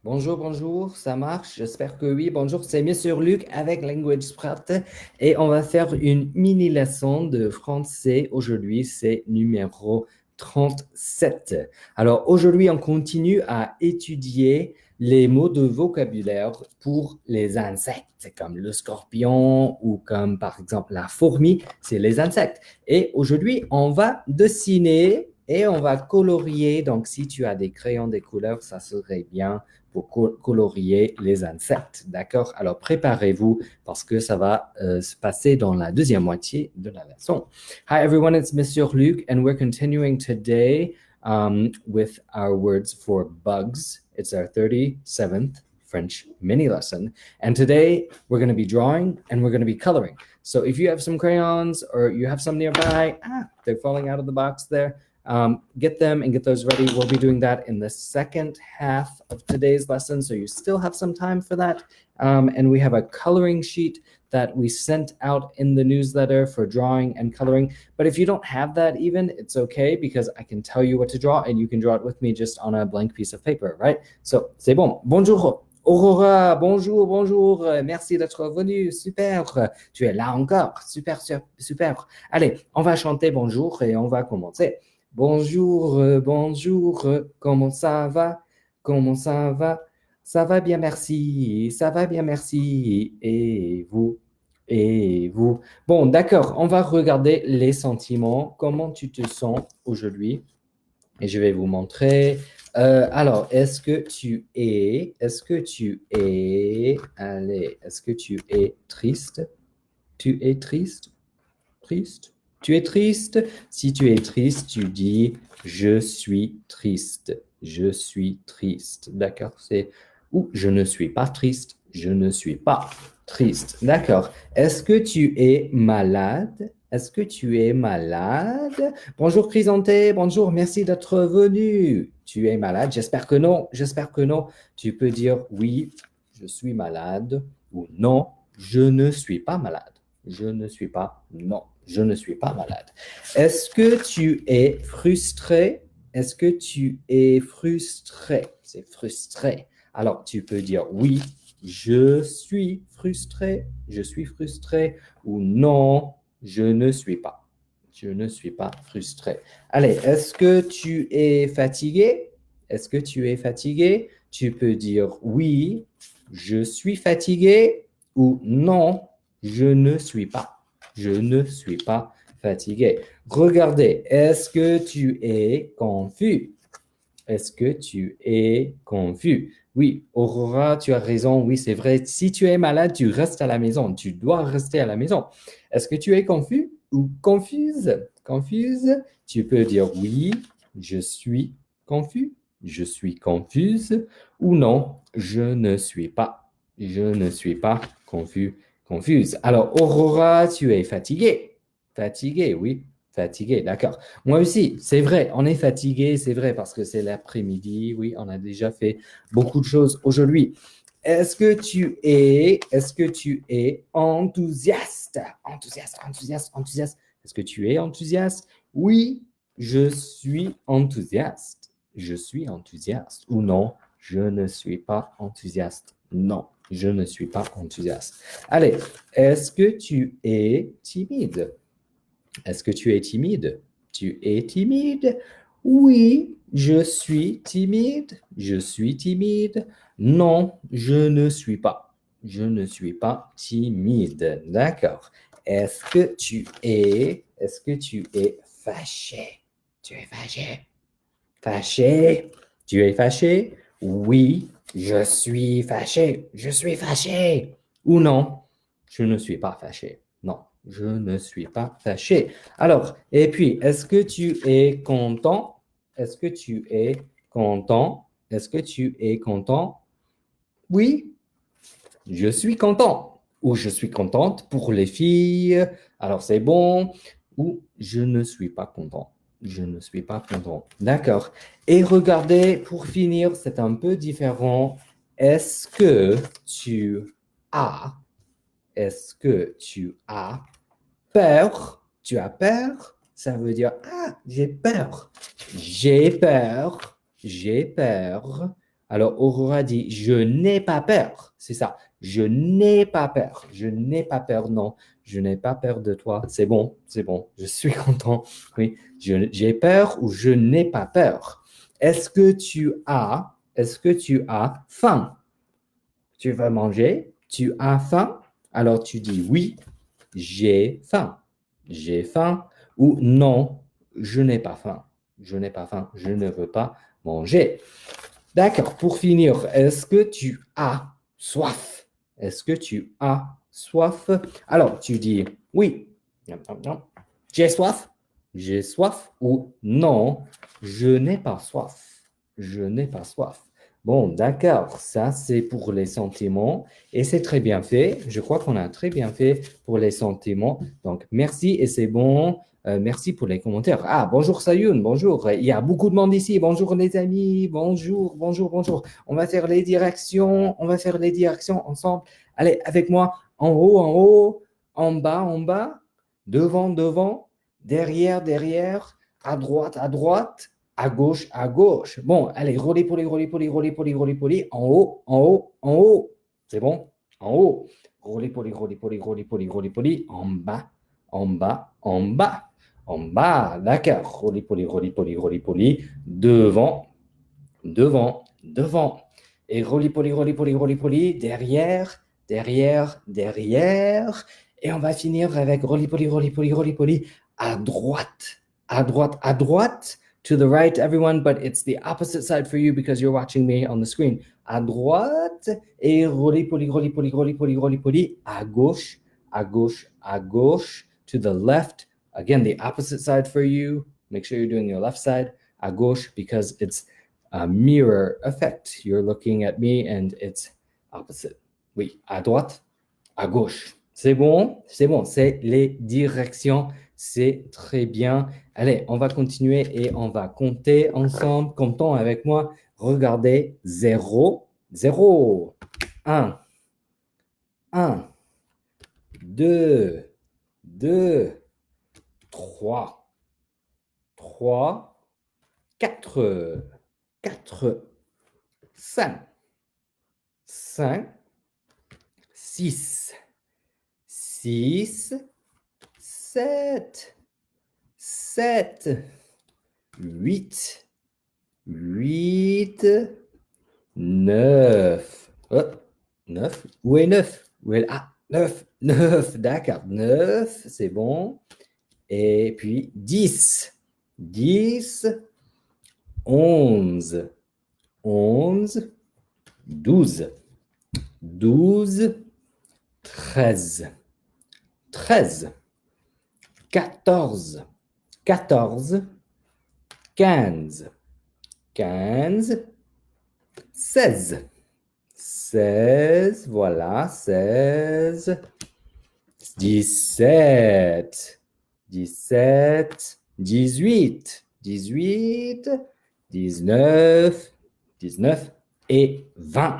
Bonjour, bonjour, ça marche? J'espère que oui. Bonjour, c'est Monsieur Luc avec Language Sprat et on va faire une mini leçon de français. Aujourd'hui, c'est numéro 37. Alors aujourd'hui, on continue à étudier les mots de vocabulaire pour les insectes, comme le scorpion ou comme par exemple la fourmi, c'est les insectes. Et aujourd'hui, on va dessiner et on va colorier. Donc, si tu as des crayons, des couleurs, ça serait bien pour colorier les insectes. D'accord? Alors, préparez-vous parce que ça va se passer dans la deuxième moitié de la leçon. Hi, everyone. It's Monsieur Luc, and we're continuing today with our words for bugs. It's our 37th French mini lesson. And today we're going to be drawing and we're going to be coloring. So if you have some crayons or you have some nearby, they're falling out of the box there. Get them and get those ready. We'll be doing that in the second half of today's lesson, so you still have some time for that. And we have a coloring sheet that we sent out in the newsletter for drawing and coloring. But if you don't have that even, it's okay because I can tell you what to draw and you can draw it with me just on a blank piece of paper, right? So, c'est bon. Bonjour. Aurora, bonjour, bonjour. Merci d'être venu. Super. Tu es là encore. Super, super, super. Allez, on va chanter bonjour et on va commencer. Bonjour, bonjour, comment ça va? Comment ça va? Ça va bien, merci. Ça va bien, merci. Et vous? Et vous? Bon, d'accord, on va regarder les sentiments. Comment tu te sens aujourd'hui? Et je vais vous montrer. Alors, allez, est-ce que tu es triste? Tu es triste? Triste? Tu es triste? Si tu es triste, tu dis je suis triste. Je suis triste. D'accord? C'est ou je ne suis pas triste. Je ne suis pas triste. D'accord. Est-ce que tu es malade? Est-ce que tu es malade? Bonjour Chrysanthé, bonjour, merci d'être venu. Tu es malade? J'espère que non. J'espère que non. Tu peux dire oui, je suis malade ou non, je ne suis pas malade. Je ne suis pas, non, je ne suis pas malade. Est-ce que tu es frustré? Est-ce que tu es frustré? C'est frustré. Alors, tu peux dire oui, je suis frustré, ou non, je ne suis pas. Je ne suis pas frustré. Allez, est-ce que tu es fatigué? Est-ce que tu es fatigué? Tu peux dire oui, je suis fatigué, ou non, je ne suis pas. Je ne suis pas fatigué. Regardez, est-ce que tu es confus? Est-ce que tu es confus? Oui, Aurora, tu as raison. Oui, c'est vrai. Si tu es malade, tu restes à la maison. Tu dois rester à la maison. Est-ce que tu es confus ou confuse? Confuse? Tu peux dire oui, je suis confus. Je suis confuse. Ou non, je ne suis pas. Je ne suis pas confus, confuse. Alors, Aurora, tu es fatigué. Fatigué, oui. Fatigué, d'accord. Moi aussi, c'est vrai, on est fatigué, c'est vrai, parce que c'est l'après-midi. Oui, on a déjà fait beaucoup de choses aujourd'hui. Est-ce que tu es enthousiaste? Enthousiaste, enthousiaste, enthousiaste. Est-ce que tu es enthousiaste? Oui, je suis enthousiaste. Je suis enthousiaste. Ou non, je ne suis pas enthousiaste. Non, je ne suis pas enthousiaste. Allez, est-ce que tu es timide? Est-ce que tu es timide? Tu es timide? Oui, je suis timide. Je suis timide. Non, je ne suis pas. Je ne suis pas timide. D'accord. Est-ce que tu es fâché? Tu es fâché? Fâché? Tu es fâché? Oui, je suis fâché. Je suis fâché. Ou non, je ne suis pas fâché. Non, je ne suis pas fâché. Alors, et puis, est-ce que tu es content? Est-ce que tu es content? Est-ce que tu es content? Oui, je suis content. Ou je suis contente pour les filles. Alors, c'est bon. Ou je ne suis pas content. Je ne suis pas content. D'accord. Et regardez, pour finir, c'est un peu différent. Est-ce que tu as, est-ce que tu as peur? Tu as peur? Ça veut dire, ah, j'ai peur. J'ai peur. J'ai peur. Alors, Aurora dit, je n'ai pas peur. C'est ça. Je n'ai pas peur. Je n'ai pas peur. Non, je n'ai pas peur de toi. C'est bon, c'est bon. Je suis content. Oui, j'ai peur ou je n'ai pas peur. Est-ce que tu as faim? Tu veux manger? Tu as faim? Alors, tu dis oui, j'ai faim. J'ai faim ou non, je n'ai pas faim. Je n'ai pas faim. Je ne veux pas manger. D'accord, pour finir, est-ce que tu as soif? Est-ce que tu as soif? Alors, tu dis oui, j'ai soif, ou non, je n'ai pas soif, je n'ai pas soif. Bon, d'accord, ça c'est pour les sentiments et c'est très bien fait. Je crois qu'on a très bien fait pour les sentiments. Donc, merci et c'est bon. Merci pour les commentaires. Ah, bonjour Sayoun, bonjour. Il y a beaucoup de monde ici. Bonjour les amis. Bonjour, bonjour, bonjour. On va faire les directions. On va faire les directions ensemble. Allez, avec moi. En haut, en bas, devant, devant, derrière, derrière, à droite, à gauche. Bon, allez, roller, en haut, en haut, en haut. C'est bon? En haut. Roller, en bas, en bas, en bas. En bas, d'accord. Roly-poly. Devant, devant, devant. Et roly-poly. Derrière, derrière, derrière. Et on va finir avec roly-poly. À droite, à droite, à droite. To the right, everyone, but it's the opposite side for you because you're watching me on the screen. À droite et roly-poly. À gauche, à gauche, à gauche. To the left. Again, the opposite side for you. Make sure you're doing your left side. À gauche because it's a mirror effect. You're looking at me and it's opposite. Oui, à droite, à gauche. C'est bon, c'est les directions. C'est très bien. Allez, on va continuer et on va compter ensemble. Comptons avec moi. Regardez, 0, 0, 1, 1, 2, 2, 3, 3, 4, 4, 5, 5, 6, 6, 7, 7, 8, 8, 9. Oh, 9. Où est 9? Où est... Ah, 9, 9, d'accord. 9, c'est bon. Et puis 10, 10, 11, 11, 12, 12, 13, 13, 14, 14, 15, 15, 16, 16, voilà, 16, 17, 17, 18, 18, 19, 19 et 20.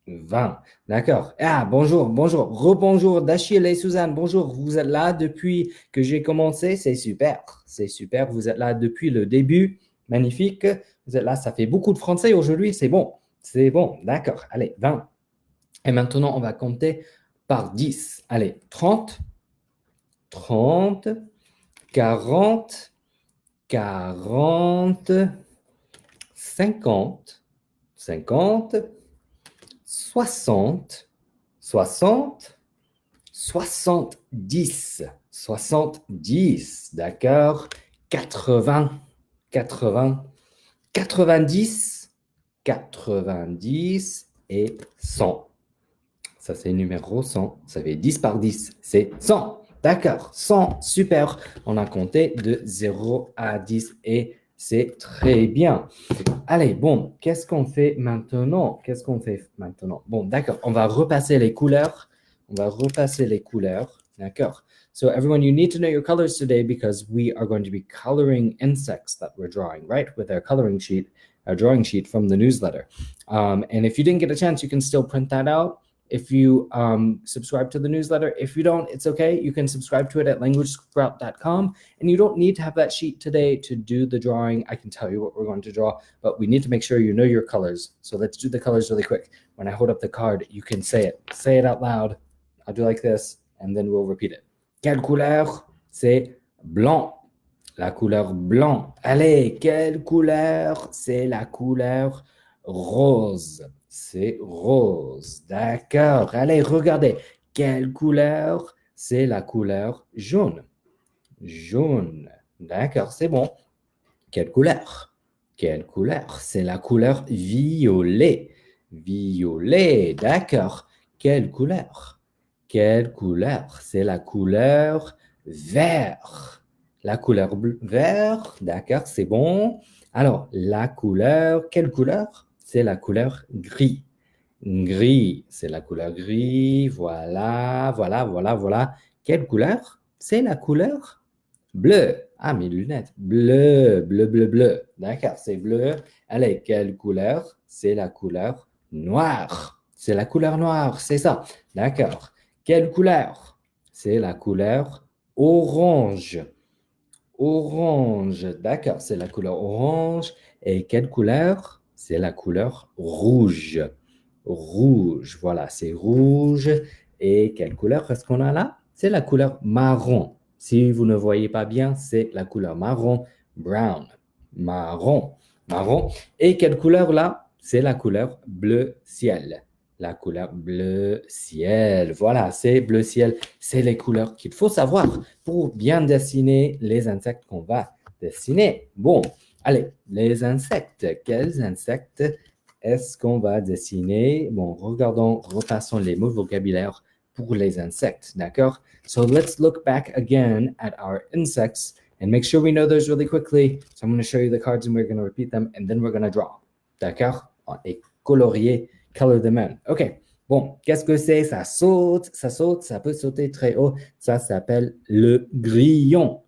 20. D'accord. Ah, bonjour. Rebonjour, Dachille et Suzanne. Bonjour. Vous êtes là depuis que j'ai commencé. C'est super. C'est super. Vous êtes là depuis le début. Magnifique. Vous êtes là. Ça fait beaucoup de français aujourd'hui. C'est bon. C'est bon. D'accord. Allez, 20. Et maintenant, on va compter par 10. Allez, 30, 30, 40, 40, 50, 50, 60, 60, 70, 70, d'accord, 80, 80, 90, 90 et 100. Ça, c'est le numéro 100. Ça fait 10 par 10, c'est 100. D'accord, 100, super. On a compté de 0 à 10 et c'est très bien. Allez, bon, qu'est-ce qu'on fait maintenant? Bon, d'accord, on va repasser les couleurs. D'accord. So everyone, you need to know your colors today because we are going to be coloring insects that we're drawing, right? With our drawing sheet from the newsletter. And if you didn't get a chance, you can still print that out. if you subscribe to the newsletter. If you don't, it's okay. You can subscribe to it at languagesprout.com. And you don't need to have that sheet today to do the drawing. I can tell you what we're going to draw, but we need to make sure you know your colors. So let's do the colors really quick. When I hold up the card, you can say it. Say it out loud. I'll do like this, and then we'll repeat it. Quelle couleur? C'est blanc. La couleur blanc. Allez, quelle couleur? C'est la couleur rose. C'est rose. D'accord. Allez, regardez. Quelle couleur? C'est la couleur jaune. Jaune. D'accord, c'est bon. Quelle couleur? Quelle couleur? C'est la couleur violet. Violet. D'accord. Quelle couleur? Quelle couleur? C'est la couleur vert. La couleur vert, d'accord, c'est bon. Alors, la couleur, quelle couleur? C'est la couleur gris. Gris, c'est la couleur gris. Voilà, voilà, voilà, voilà. Quelle couleur? C'est la couleur bleu. Ah, mes lunettes. Bleu, bleu, bleu, bleu. D'accord, c'est bleu. Allez, quelle couleur? C'est la couleur noire. C'est la couleur noire, c'est ça. D'accord. Quelle couleur? C'est la couleur orange. Orange, d'accord, c'est la couleur orange. Et quelle couleur? C'est la couleur rouge. Rouge, voilà, c'est rouge. Et quelle couleur est-ce qu'on a là? C'est la couleur marron. Si vous ne voyez pas bien, c'est la couleur marron, brown. Marron, marron. Et quelle couleur là? C'est la couleur bleu ciel. La couleur bleu ciel. Voilà, c'est bleu ciel. C'est les couleurs qu'il faut savoir pour bien dessiner les insectes qu'on va dessiner. Bon, allez, les insectes. Quels insectes est-ce qu'on va dessiner? Bon, regardons, repassons les mots vocabulaire pour les insectes, d'accord? So let's look back again at our insects and make sure we know those really quickly. So I'm going to show you the cards and we're going to repeat them and then we're going to draw, d'accord? Et colorier, color them in. OK. Bon, qu'est-ce que c'est? Ça saute, ça peut sauter très haut. Ça s'appelle le grillon.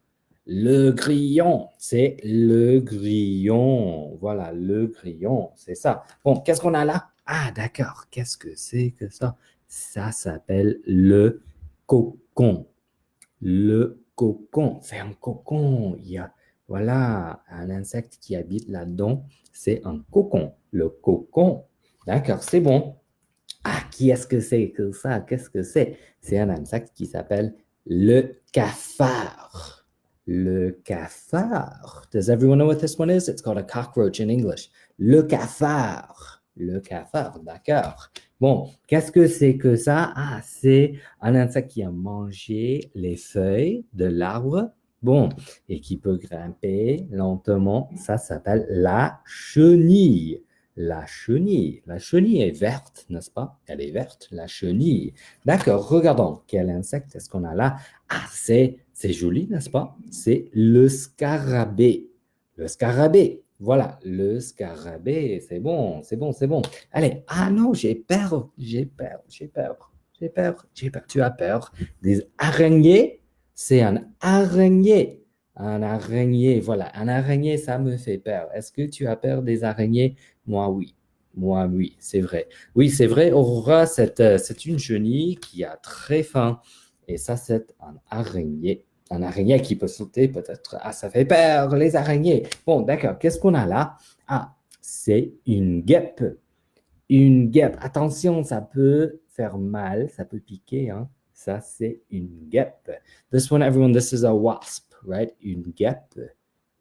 Le grillon, c'est le grillon. Voilà, le grillon, c'est ça. Bon, qu'est-ce qu'on a là? Ah, d'accord. Qu'est-ce que c'est que ça? Ça s'appelle le cocon. Le cocon, c'est un cocon. Il y a, voilà, un insecte qui habite là-dedans. C'est un cocon. Le cocon. D'accord, c'est bon. Ah, qui est-ce que c'est que ça? Qu'est-ce que c'est? C'est un insecte qui s'appelle le cafard. Le cafard. Does everyone know what this one is? It's called a cockroach in English. Le cafard. Le cafard, d'accord. Bon, qu'est-ce que c'est que ça? Ah, c'est un insecte qui a mangé les feuilles de l'arbre. Bon, et qui peut grimper lentement. Ça s'appelle la chenille. La chenille. La chenille est verte, n'est-ce pas? Elle est verte, la chenille. D'accord, regardons. Quel insecte est-ce qu'on a là? Ah, c'est joli, n'est-ce pas? C'est le scarabée. Le scarabée. Voilà, le scarabée. C'est bon, c'est bon, c'est bon. Allez, ah non, j'ai peur. Tu as peur. Des araignées? C'est un araignée. Un araignée, voilà. Un araignée, ça me fait peur. Est-ce que tu as peur des araignées? Moi, oui. Moi, oui, c'est vrai. Oui, c'est vrai, Aurora, c'est une chenille qui a très faim. Et ça, c'est un araignée. Un araignée qui peut sauter, peut-être. Ah, ça fait peur, les araignées. Bon, d'accord. Qu'est-ce qu'on a là? Ah, c'est une guêpe. Une guêpe. Attention, ça peut faire mal, ça peut piquer, hein. Ça, c'est une guêpe. This one, everyone, this is a wasp, right? Une guêpe.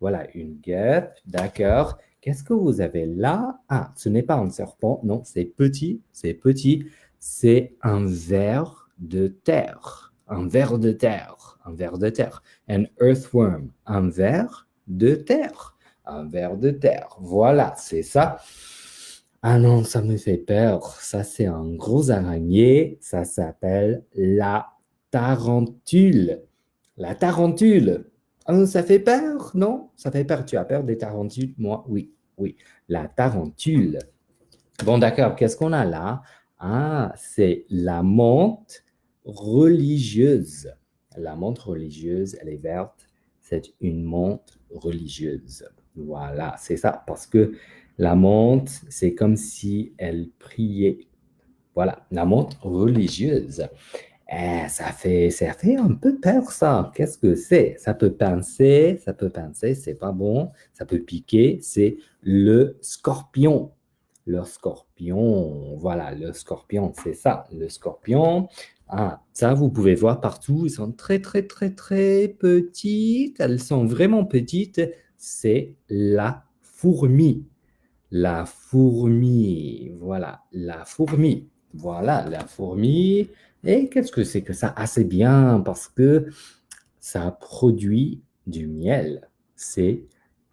Voilà, une guêpe. D'accord. Qu'est-ce que vous avez là? Ah, ce n'est pas un serpent. Non, c'est petit. C'est petit. C'est un ver de terre. Un ver de terre. Un ver de terre. An earthworm. Un ver de terre. Un ver de terre. Voilà, c'est ça. Ah non, ça me fait peur. Ça, c'est un gros araignée. Ça s'appelle la tarentule. La tarentule. Ah, ça fait peur, non? Ça fait peur. Tu as peur des tarentules? Moi, oui, oui. La tarentule. Bon, d'accord. Qu'est-ce qu'on a là? Ah, c'est la menthe religieuse. La menthe religieuse, elle est verte. C'est une menthe religieuse. Voilà, c'est ça. Parce que la menthe, c'est comme si elle priait. Voilà, la montre religieuse. Ça fait un peu peur, ça. Qu'est-ce que c'est? Ça peut pincer, c'est pas bon. Ça peut piquer, c'est le scorpion. Le scorpion, voilà, le scorpion, c'est ça, le scorpion. Ah, ça, vous pouvez voir partout, ils sont très, très, très, très petites. Elles sont vraiment petites. C'est la fourmi. La fourmi, voilà, la fourmi. Voilà, la fourmi. Et qu'est-ce que c'est que ça? Ah, c'est bien parce que ça produit du miel. C'est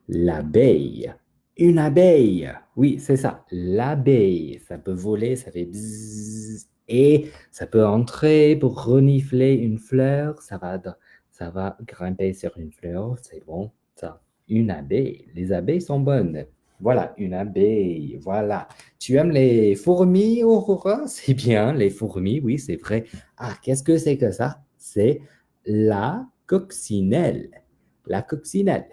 l'abeille. Une abeille. Oui, c'est ça. L'abeille. Ça peut voler, ça fait bzzz. Et ça peut entrer pour renifler une fleur. Ça va grimper sur une fleur. C'est bon, ça. Une abeille. Les abeilles sont bonnes. Voilà, une abeille. Voilà. Tu aimes les fourmis, Aurora? C'est bien, les fourmis. Oui, c'est vrai. Ah, qu'est-ce que c'est que ça? C'est la coccinelle. La coccinelle.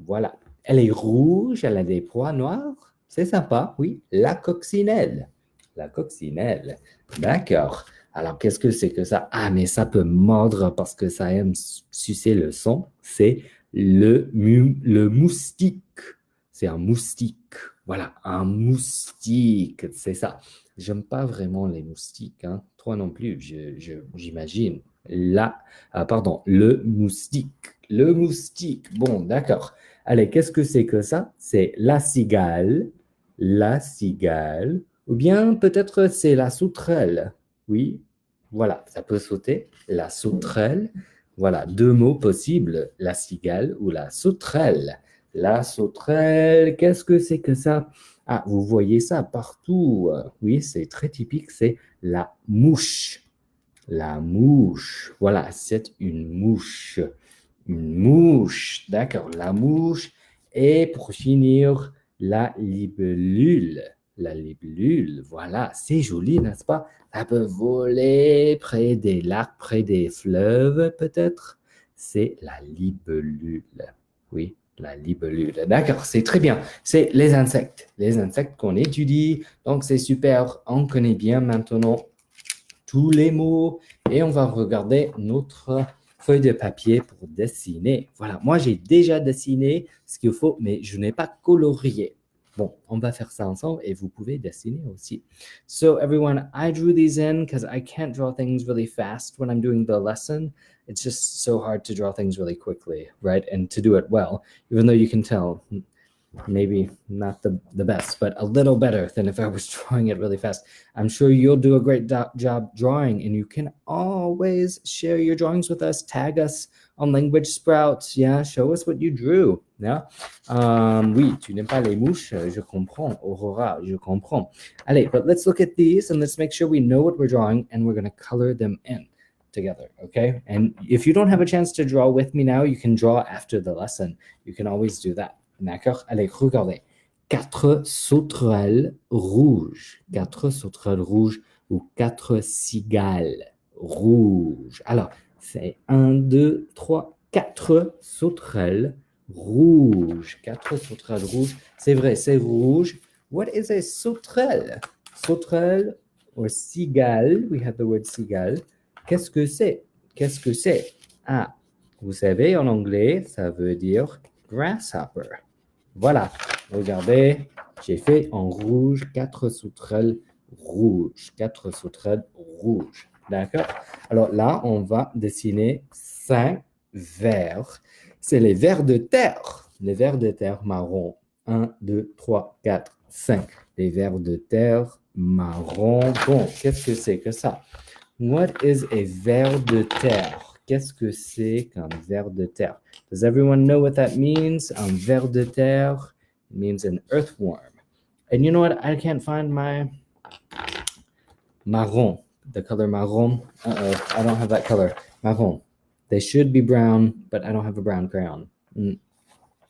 Voilà. Elle est rouge, elle a des pois noirs. C'est sympa, oui. La coccinelle. La coccinelle. D'accord. Alors, qu'est-ce que c'est que ça? Ah, mais ça peut mordre parce que ça aime sucer le son. C'est le moustique. C'est un moustique. Voilà, un moustique. C'est ça. J'aime pas vraiment les moustiques, hein. Toi non plus, j'imagine. Pardon, le moustique. Le moustique. Bon, d'accord. Allez, qu'est-ce que c'est que ça? C'est la cigale, ou bien peut-être c'est la sauterelle. Oui, voilà, ça peut sauter. La sauterelle. Voilà, deux mots possibles, la cigale ou la sauterelle. La sauterelle, qu'est-ce que c'est que ça? Ah, vous voyez ça partout. Oui, c'est très typique, c'est la mouche. La mouche. Voilà, c'est une mouche. Une mouche. D'accord, la mouche. Et pour finir, la libellule. La libellule, voilà, c'est joli, n'est-ce pas? Ça peut voler près des lacs, près des fleuves, peut-être. C'est la libellule. Oui, la libellule. D'accord, c'est très bien. C'est les insectes. Les insectes qu'on étudie. Donc, c'est super. On connaît bien maintenant tous les mots et on va regarder notre feuille de papier pour dessiner. Voilà, moi j'ai déjà dessiné ce qu'il faut, mais je n'ai pas colorié. Bon, on va faire ça ensemble et vous pouvez dessiner aussi. So everyone, I drew these in because I can't draw things really fast when I'm doing the lesson. It's just so hard to draw things really quickly, right? And to do it well, even though you can tell maybe not the best, but a little better than if I was drawing it really fast. I'm sure you'll do a great job drawing, and you can always share your drawings with us. Tag us on Language Sprouts. Yeah, show us what you drew. Yeah. Oui, tu n'aimes pas les mouches, je comprends. Aurora, je comprends. Allez, but let's look at these and let's make sure we know what we're drawing, and we're going to color them in together, okay? And if you don't have a chance to draw with me now, you can draw after the lesson. You can always do that. D'accord? Allez, regardez. 4 sauterelles rouges. 4 sauterelles rouges ou 4 cigales rouges. Alors, c'est 1, 2, 3, 4 sauterelles rouges. 4 sauterelles rouges. C'est vrai, c'est rouge. What is a sauterelle? Sauterelle or cigale. We have the word cigale. Qu'est-ce que c'est? Qu'est-ce que c'est? Ah, vous savez, en anglais, ça veut dire grasshopper. Voilà, regardez, j'ai fait en rouge 4 sauterelles rouges. 4 sauterelles rouges. D'accord? Alors là, on va dessiner 5 vers. C'est les vers de terre. Les vers de terre marron. 1, 2, 3, 4, 5. Les vers de terre marron. Bon, qu'est-ce que c'est que ça? What is a ver de terre? Qu'est-ce que c'est qu'un ver de terre? Does everyone know what that means? Un ver de terre means an earthworm. And you know what? I can't find my marron, the color marron. I don't have that color. Marron. They should be brown, but I don't have a brown crayon.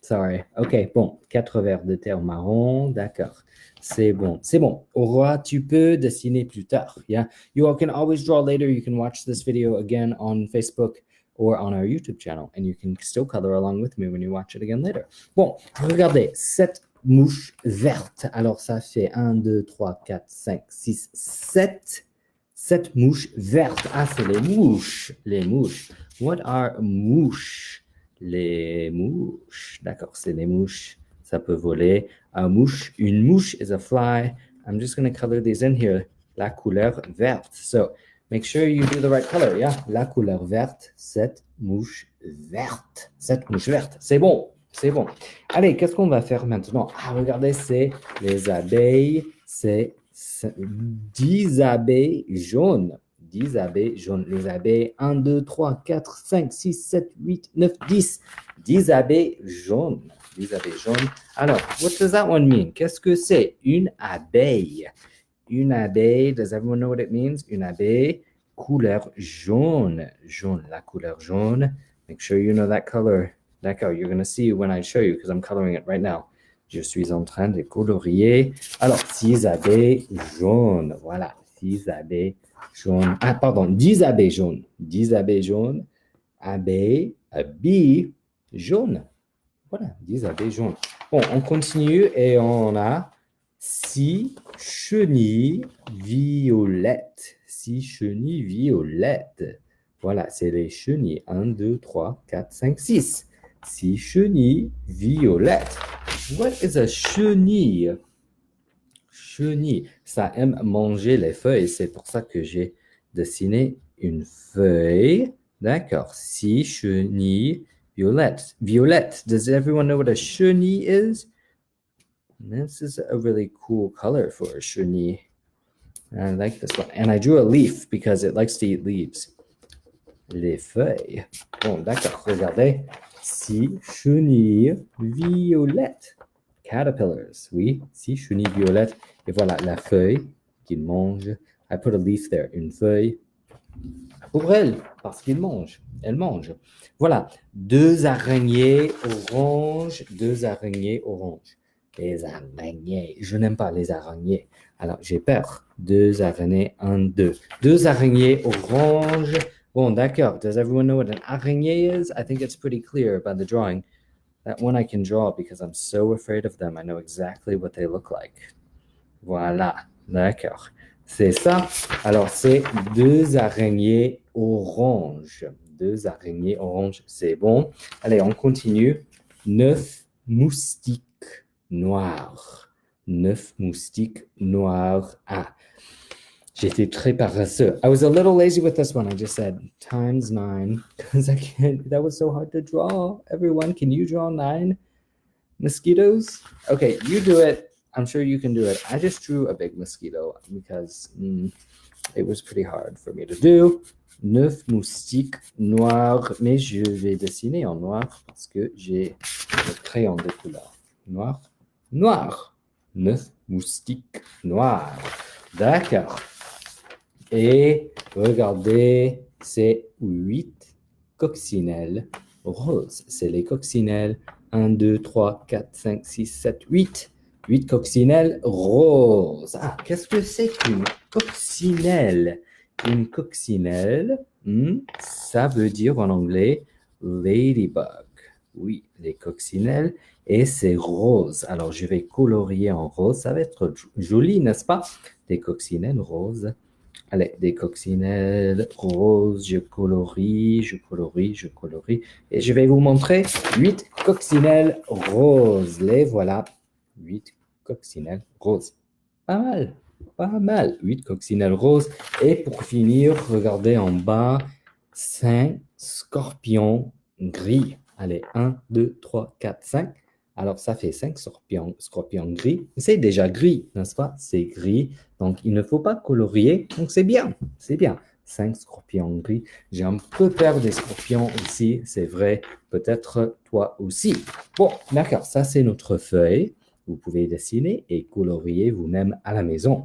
Sorry. OK, bon. 4 vers de terre marron. D'accord. C'est bon. C'est bon. Aurora, tu peux dessiner plus tard. Yeah. You all can always draw later. You can watch this video again on Facebook or on our YouTube channel. And you can still color along with me when you watch it again later. Bon, regardez. 7 mouches vertes. Alors, ça fait 1, 2, 3, 4, 5, 6, 7. 7 mouches vertes. Ah, c'est les mouches. Les mouches. What are mouches? Les mouches. D'accord, c'est les mouches. Ça peut voler. Une mouche is a fly. I'm just going to color these in here. La couleur verte. So, make sure you do the right color, yeah? La couleur verte, 7 mouches vertes. 7 mouches vertes. C'est bon, c'est bon. Allez, qu'est-ce qu'on va faire maintenant? Ah, regardez, c'est les abeilles. C'est 10 abeilles jaunes. 10 abeilles jaunes. Les abeilles, 1, 2, 3, 4, 5, 6, 7, 8, 9, 10. 10 abeilles jaunes. 10 abeilles jaunes. Alors, what does that one mean? Qu'est-ce que c'est? Une abeille. Une abeille, does everyone know what it means? Une abeille, couleur jaune. Jaune, la couleur jaune. Make sure you know that color. D'accord, you're going to see when I show you because I'm coloring it right now. Je suis en train de colorier. Alors, 6 abeilles jaunes. Voilà, 6 abeilles jaunes. Ah, pardon, 10 abeilles jaunes. 10 abeilles jaunes. Abeille, a bee, jaune. Voilà, 10 abeilles jaunes. Bon, on continue et on a 6 chenilles violettes. 6 chenilles violettes. Voilà, c'est les chenilles. 1, 2, 3, 4, 5, 6. 6 chenilles violettes. What is a chenille? Chenille, ça aime manger les feuilles. C'est pour ça que j'ai dessiné une feuille. D'accord, 6 chenilles violettes. Violette, does everyone know what a chenille is? This is a really cool color for a chenille. I like this one. And I drew a leaf because it likes to eat leaves. Les feuilles. Bon, d'accord, regardez. 6 chenilles violettes. Caterpillars, oui, 6 chenilles violettes. Et voilà, la feuille qu'ils mangent. I put a leaf there, une feuille. Pour elle, parce qu'ils mangent. Elle mange. Voilà, 2 araignées oranges. 2 araignées oranges. Les araignées. Je n'aime pas les araignées. Alors, j'ai peur. 2 araignées, 1, 2. 2 araignées oranges. Bon, d'accord. Does everyone know what an araignée is? I think it's pretty clear by the drawing. That one I can draw because I'm so afraid of them. I know exactly what they look like. Voilà, d'accord. C'est ça. Alors, c'est 2 araignées oranges. 2 araignées oranges, c'est bon. Allez, on continue. 9 moustiques noirs. 9 moustiques noirs. Ah, j'étais très paresseux. I was a little lazy with this one. I just said times 9 because I can't. That was so hard to draw. Everyone, can you draw 9 mosquitoes? Okay, you do it. I'm sure you can do it. I just drew a big mosquito because it was pretty hard for me to do. 9 moustiques noirs, mais je vais dessiner en noir parce que j'ai le crayon de couleur. Noir, noir. 9 moustiques noirs. D'accord. Et regardez, c'est 8 coccinelles roses. C'est les coccinelles. 1, 2, 3, 4, 5, 6, 7, 8. 8 coccinelles roses. Ah, qu'est-ce que c'est qu'une coccinelle? Une coccinelle, ça veut dire en anglais ladybug. Oui, les coccinelles. Et c'est rose. Alors, je vais colorier en rose. Ça va être joli, n'est-ce pas? Des coccinelles roses. Allez, des coccinelles roses. Je colorie, je colorie, je colorie. Et je vais vous montrer 8 coccinelles roses. Les voilà. 8 coccinelles roses. Pas mal. Pas mal. 8 coccinelles roses. Et pour finir, regardez en bas, 5 scorpions gris. Allez, 1, 2, 3, 4, 5. Alors, ça fait 5 scorpions gris. C'est déjà gris, n'est-ce pas? C'est gris. Donc, il ne faut pas colorier. Donc, c'est bien. C'est bien. 5 scorpions gris. J'ai un peu peur des scorpions ici. C'est vrai. Peut-être toi aussi. Bon, d'accord. Ça, c'est notre feuille. Vous pouvez dessiner et colorier vous-même à la maison.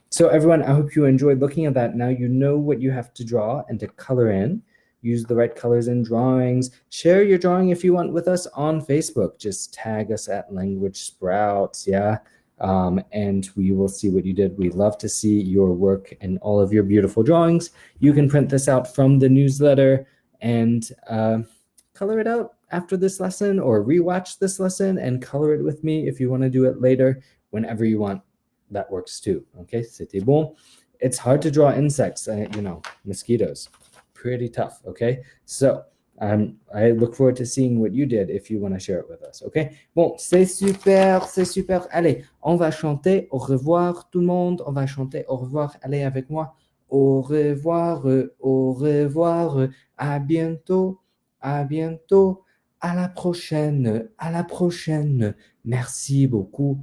So, everyone, I hope you enjoyed looking at that. Now you know what you have to draw and to color in. Use the right colors in drawings. Share your drawing if you want with us on Facebook. Just tag us at Language Sprouts, yeah? And we will see what you did. We'd love to see your work and all of your beautiful drawings. You can print this out from the newsletter and color it out after this lesson or rewatch this lesson and color it with me if you want to do it later, whenever you want. That works too. Okay, c'était bon. It's hard to draw insects, mosquitoes. Pretty tough, okay? So, I look forward to seeing what you did if you want to share it with us, okay? Bon, c'est super, c'est super. Allez, on va chanter au revoir tout le monde. On va chanter au revoir. Allez avec moi. Au revoir, à bientôt, à la prochaine, Merci beaucoup.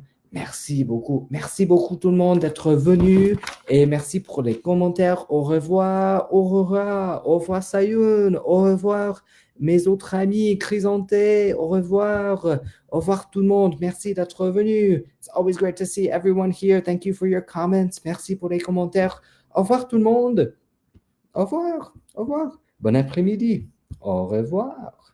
Merci beaucoup tout le monde d'être venu et merci pour les commentaires. Au revoir Sayun, au revoir mes autres amis, Chrysanthé, au revoir tout le monde. Merci d'être venu. It's always great to see everyone here. Thank you for your comments. Merci pour les commentaires. Au revoir tout le monde. Au revoir. Bon après-midi. Au revoir.